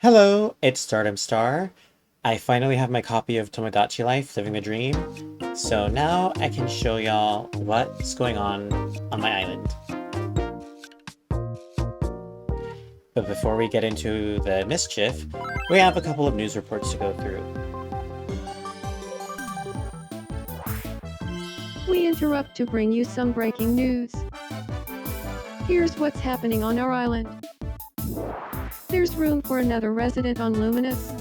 Hello, it's Stardom Star. I finally have my copy of Tomodachi Life, Living the Dream. So now I can show y'all what's going on my island. But before we get into the mischief, we have a couple of news reports to go through. We interrupt to bring you some breaking news. Here's what's happening on our island. There's room for another resident on Luminous.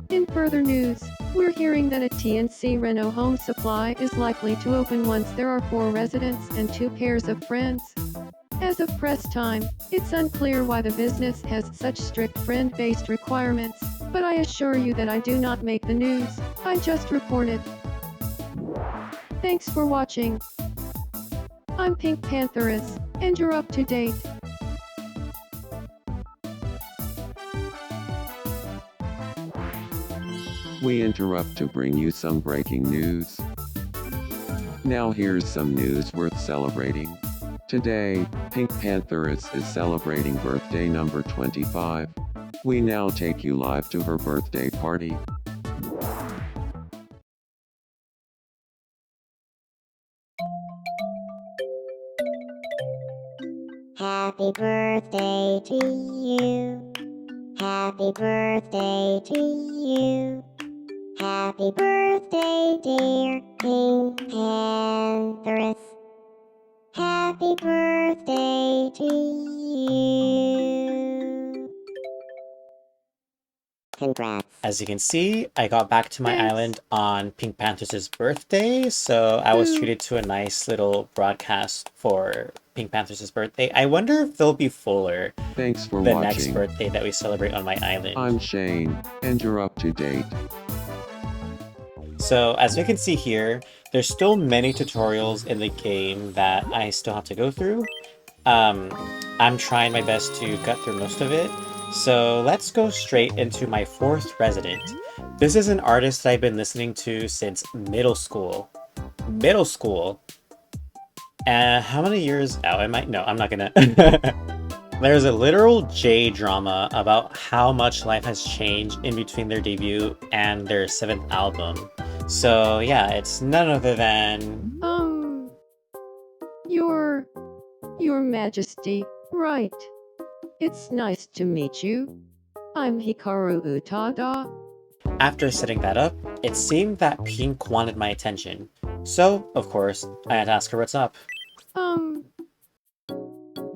In further news, we're hearing that a TNC Reno home supply is likely to open once there are 4 residents and 2 pairs of friends. As of press time, it's unclear why the business has such strict friend-based requirements, but I assure you that I do not make the news, I just report it. Thanks for watching. I'm Pink Pantheress, and you're up to date. We interrupt to bring you some breaking news. Now here's some news worth celebrating. Today, Pink Pantheress is celebrating birthday number 25. We now take you live to her birthday party. Happy birthday to you. Happy birthday to you. Happy birthday, dear Pink Pantheress. Happy birthday to you. Congrats. As you can see, I got back to my Thanks. island on Pink Panther's birthday, so I was treated to a nice little broadcast for Pink Panther's birthday. I wonder if they'll be fuller Thanks for the next watching. birthday that we celebrate on my island. I'm Shane, and you're up to date. So as we can see here, there's still many tutorials in the game that I still have to go through. I'm trying my best to gut through most of it. So let's go straight into my 4th resident. This is an artist that I've been listening to since middle school. Middle school? How many years out am I? No, I'm not gonna. There's a literal J-drama about how much life has changed in between their debut and their 7th album. So yeah, it's none other than... Your Majesty, right. It's nice to meet you. I'm Hikaru Utada. After setting that up, it seemed that Pink wanted my attention. So, of course, I had to ask her what's up.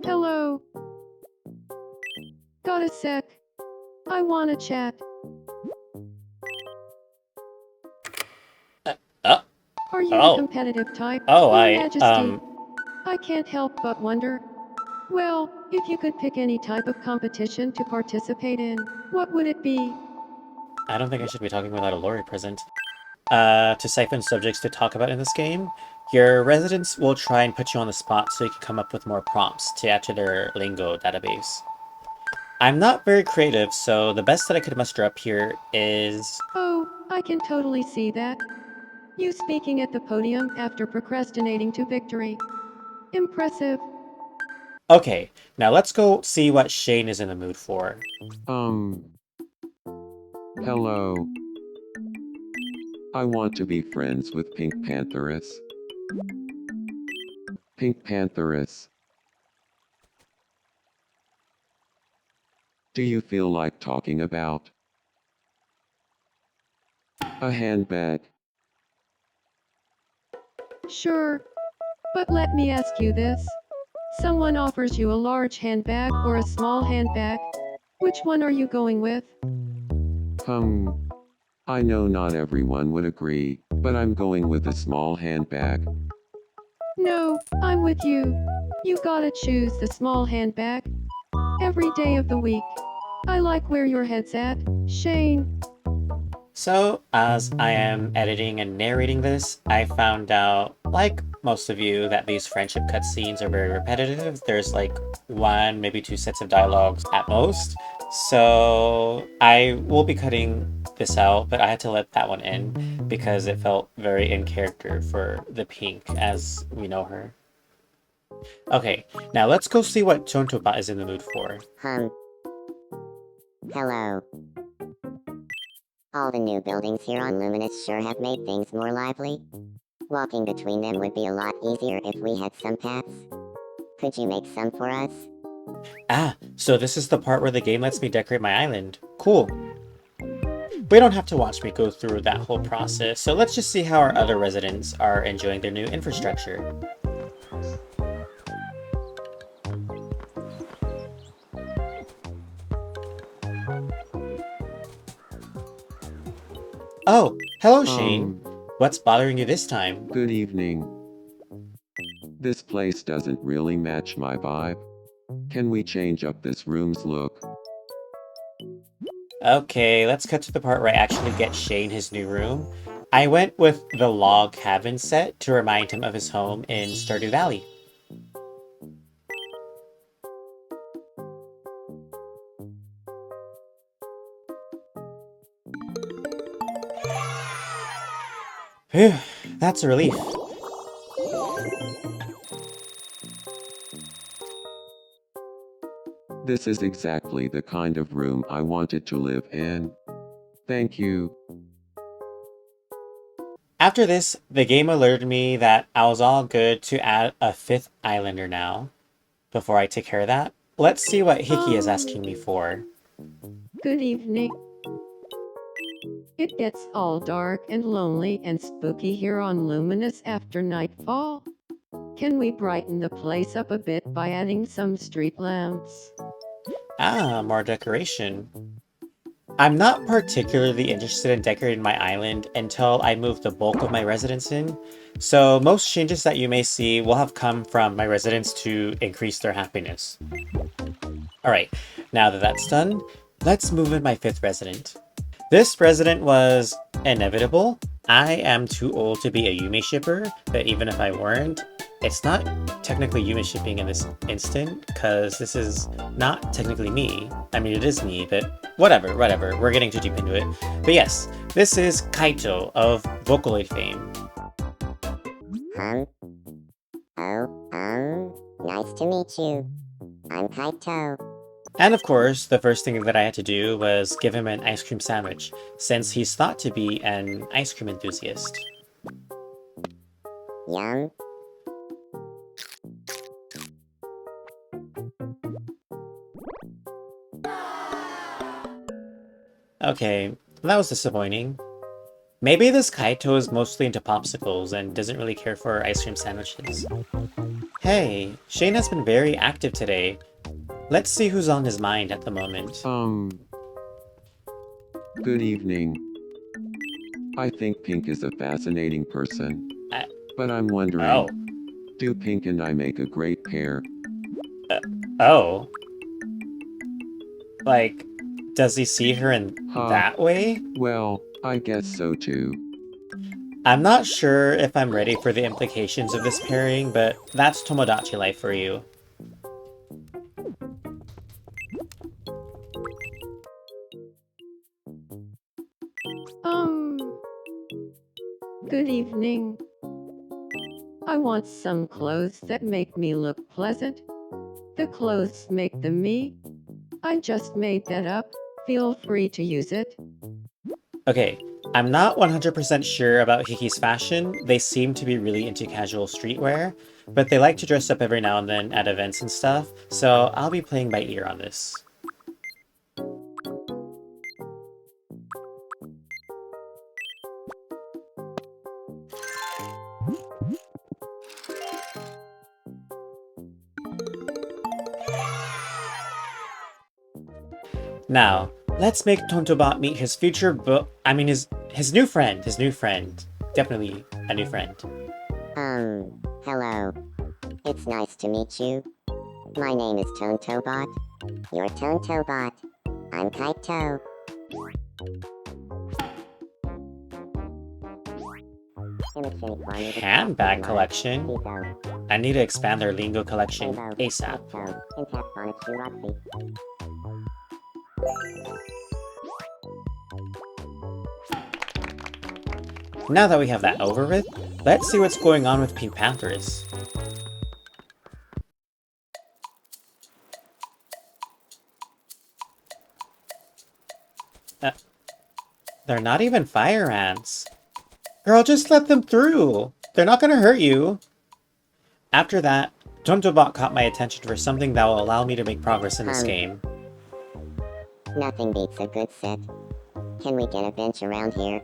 Hello. Got a sec? I wanna chat. Are you Oh. a competitive type? Oh, Your Majesty? I can't help but wonder. Well, if you could pick any type of competition to participate in, what would it be? I don't think I should be talking without a lorry present. To siphon subjects to talk about in this game, your residents will try and put you on the spot so you can come up with more prompts to add to their lingo database. I'm not very creative, so the best that I could muster up here is... Oh, I can totally see that. You speaking at the podium after procrastinating to victory. Impressive. Okay, now let's go see what Shane is in the mood for. Hello. I want to be friends with Pink Pantheress. Pink Pantheress. Do you feel like talking about a handbag? Sure. But let me ask you this. Someone offers you a large handbag or a small handbag. Which one are you going with? I know not everyone would agree, but I'm going with a small handbag. No, I'm with you. You gotta choose the small handbag. Every day of the week. I like where your head's at, Shane. So, as I am editing and narrating this, I found out, like most of you, that these friendship cutscenes are very repetitive. There's like 1, maybe 2 sets of dialogues at most. So, I will be cutting this out, but I had to let that one in because it felt very in character for the Pink as we know her. Okay, now let's go see what Chontoba is in the mood for. Hello. All the new buildings here on Luminous sure have made things more lively. Walking between them would be a lot easier if we had some paths. Could you make some for us? Ah, so this is the part where the game lets me decorate my island. Cool. We don't have to watch me go through that whole process, so let's just see how our other residents are enjoying their new infrastructure. Oh, hello Shane. What's bothering you this time? Good evening. This place doesn't really match my vibe. Can we change up this room's look? Okay, let's cut to the part where I actually get Shane his new room. I went with the log cabin set to remind him of his home in Stardew Valley. Phew, that's a relief. This is exactly the kind of room I wanted to live in. Thank you. After this, the game alerted me that I was all good to add a 5th islander now. Before I take care of that, let's see what Hickey is asking me for. Good evening. It gets all dark and lonely and spooky here on Luminous after nightfall. Can we brighten the place up a bit by adding some street lamps? Ah, more decoration. I'm not particularly interested in decorating my island until I move the bulk of my residents in, so most changes that you may see will have come from my residents to increase their happiness. Alright, now that that's done, let's move in my 5th resident. This resident was inevitable. I am too old to be a Yume shipper, but even if I weren't, it's not technically Yume shipping in this instant, because this is not technically me. I mean, it is me, but whatever. We're getting too deep into it. But yes, this is Kaito of Vocaloid fame. Nice to meet you. I'm Kaito. And of course, the first thing that I had to do was give him an ice cream sandwich, since he's thought to be an ice cream enthusiast. Yum. Okay, that was disappointing. Maybe this Kaito is mostly into popsicles and doesn't really care for ice cream sandwiches. Hey, Shane has been very active today. Let's see who's on his mind at the moment. Good evening. I think Pink is a fascinating person. But I'm wondering, Oh. do Pink and I make a great pair? Oh. Like, does he see her in that way? Well, I guess so too. I'm not sure if I'm ready for the implications of this pairing, but that's Tomodachi Life for you. Good evening. I want some clothes that make me look pleasant. The clothes make them me. I just made that up. Feel free to use it. Okay, I'm not 100% sure about Hiki's fashion. They seem to be really into casual streetwear, but they like to dress up every now and then at events and stuff, so I'll be playing by ear on this. Now, let's make Tontobot meet his future his new friend. Definitely a new friend. Hello. It's nice to meet you. My name is Tontobot. You're Tontobot. I'm Kaito. Handbag collection? I need to expand their lingo collection ASAP. Now that we have that over with, let's see what's going on with Pink Panthers. They're not even fire ants. Girl, just let them through. They're not gonna hurt you. After that, Tontobot caught my attention for something that will allow me to make progress in this game. Nothing beats a good sit. Can we get a bench around here?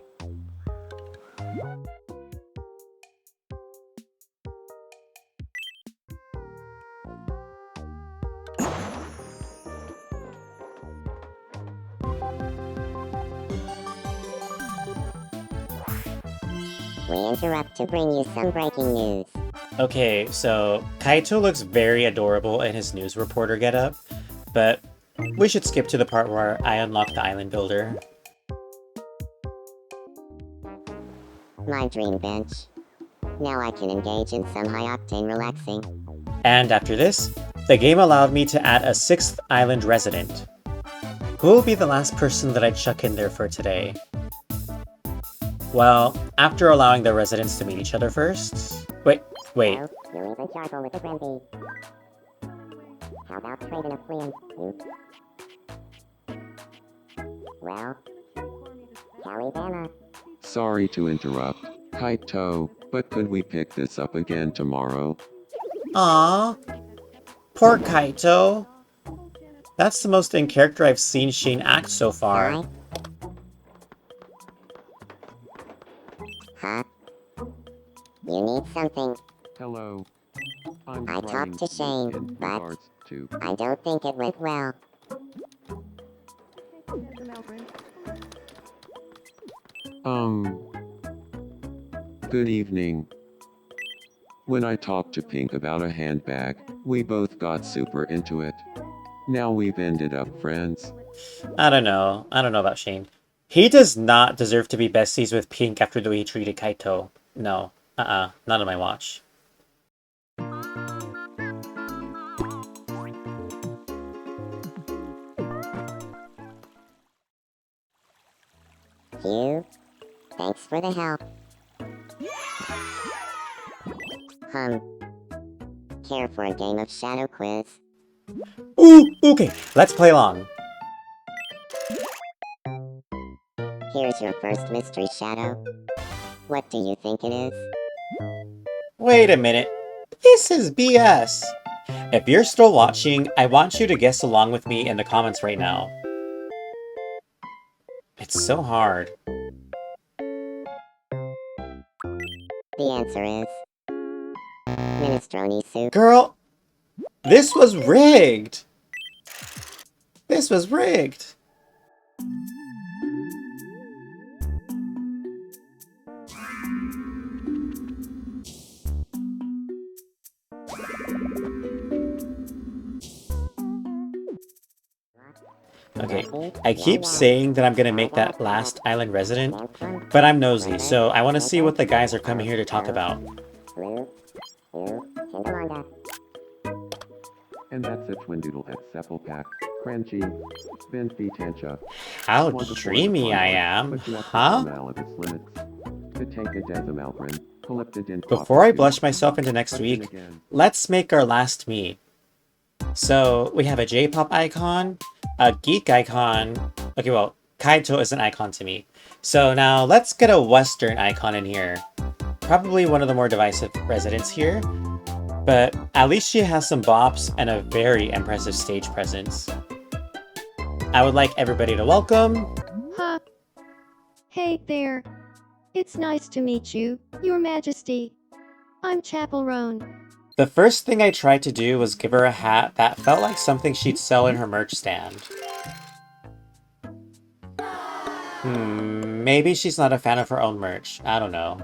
We interrupt to bring you some breaking news. Okay, so Kaito looks very adorable in his news reporter getup, but we should skip to the part where I unlock the island builder. My dream bench. Now I can engage in some high-octane relaxing. And after this, the game allowed me to add a 6th island resident. Who will be the last person that I chuck in there for today? Well, after allowing the residents to meet each other first... Wait. Well, you're even charcoal with a frenzy. How about trading a flea and scoop? Well, Calibana. Sorry to interrupt, Kaito, but could we pick this up again tomorrow? Aww. Poor Kaito. That's the most in character I've seen Shane act so far. Hi. Huh? You need something. Hello. I'm I talked to Shane, in but regards to I don't think it went well. Good evening. When I talked to Pink about a handbag, we both got super into it. Now we've ended up friends. I don't know about Shane. He does not deserve to be besties with Pink after the way he treated Kaito. No. Not on my watch. Hugh, thanks for the help. Care for a game of shadow quiz? Ooh, okay, let's play along. Here's your first mystery shadow. What do you think it is? Wait a minute. This is BS. If you're still watching, I want you to guess along with me in the comments right now. It's so hard. The answer is minestrone soup. Girl, this was rigged. This was rigged. Okay, I keep saying that I'm gonna make that last island resident, but I'm nosy, so I want to see what the guys are coming here to talk about. And that's a twindoodle at Sepulpac, Crunchy, Benfi Tancha. How dreamy I am, huh? Before I blush myself into next week, let's make our last meet. So, we have a J-pop icon, a geek icon. Okay, well, Kaito is an icon to me. So now let's get a Western icon in here. Probably one of the more divisive residents here. But at least she has some bops and a very impressive stage presence. I would like everybody to welcome... Huh. Hey there. It's nice to meet you, Your Majesty. I'm Chapel Roan. The first thing I tried to do was give her a hat that felt like something she'd sell in her merch stand. Maybe she's not a fan of her own merch. I don't know.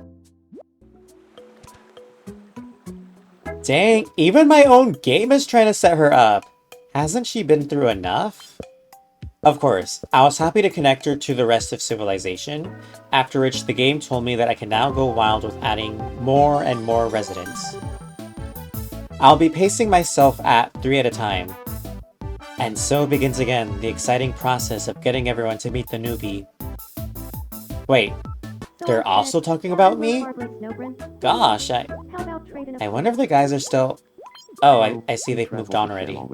Dang, even my own game is trying to set her up. Hasn't she been through enough? Of course, I was happy to connect her to the rest of Civilization, after which the game told me that I can now go wild with adding more and more residents. I'll be pacing myself at 3 at a time. And so begins again the exciting process of getting everyone to meet the newbie. Wait, they're also talking about me? Gosh, I wonder if the guys are still... Oh, I see they've moved on already. Oh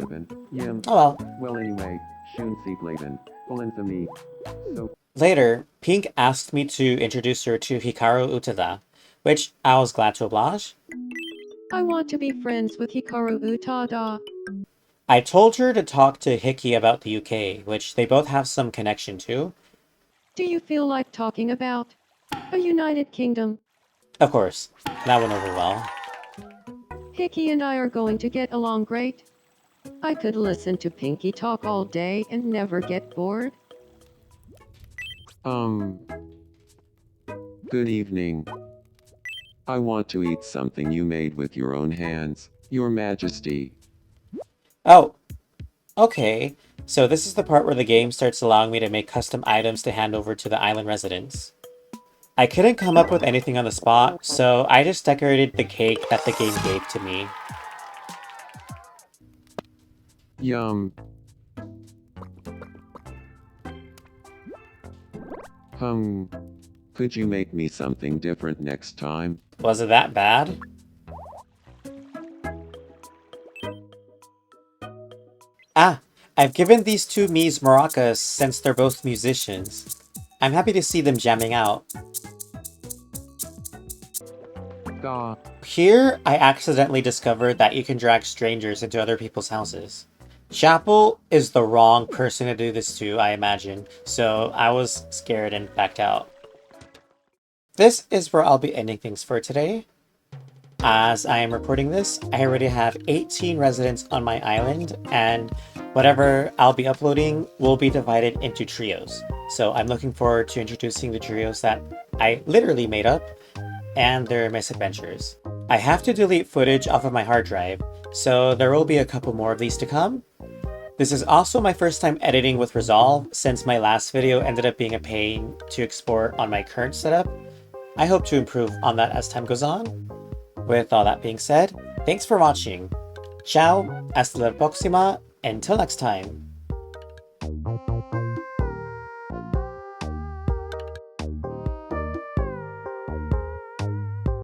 well. Well anyway, schön Sie bleiben. Wollen Sie mich Later, Pink asked me to introduce her to Hikaru Utada, which I was glad to oblige. I want to be friends with Hikaru Utada. I told her to talk to Hickey about the UK, which they both have some connection to. Do you feel like talking about a United Kingdom? Of course, that went over well. Hickey and I are going to get along great. I could listen to Pinky talk all day and never get bored. Good evening. I want to eat something you made with your own hands, Your Majesty. Oh, okay. So this is the part where the game starts allowing me to make custom items to hand over to the island residents. I couldn't come up with anything on the spot, so I just decorated the cake that the game gave to me. Yum. Could you make me something different next time? Was it that bad? Ah, I've given these two Mies maracas since they're both musicians. I'm happy to see them jamming out. Gah. Here, I accidentally discovered that you can drag strangers into other people's houses. Chapel is the wrong person to do this to, I imagine, so I was scared and backed out. This is where I'll be ending things for today. As I am recording this, I already have 18 residents on my island, and whatever I'll be uploading will be divided into trios. So I'm looking forward to introducing the trios that I literally made up and their misadventures. I have to delete footage off of my hard drive, so there will be a couple more of these to come. This is also my first time editing with Resolve, since my last video ended up being a pain to export on my current setup. I hope to improve on that as time goes on. With all that being said, thanks for watching. Ciao, hasta la próxima, until next time.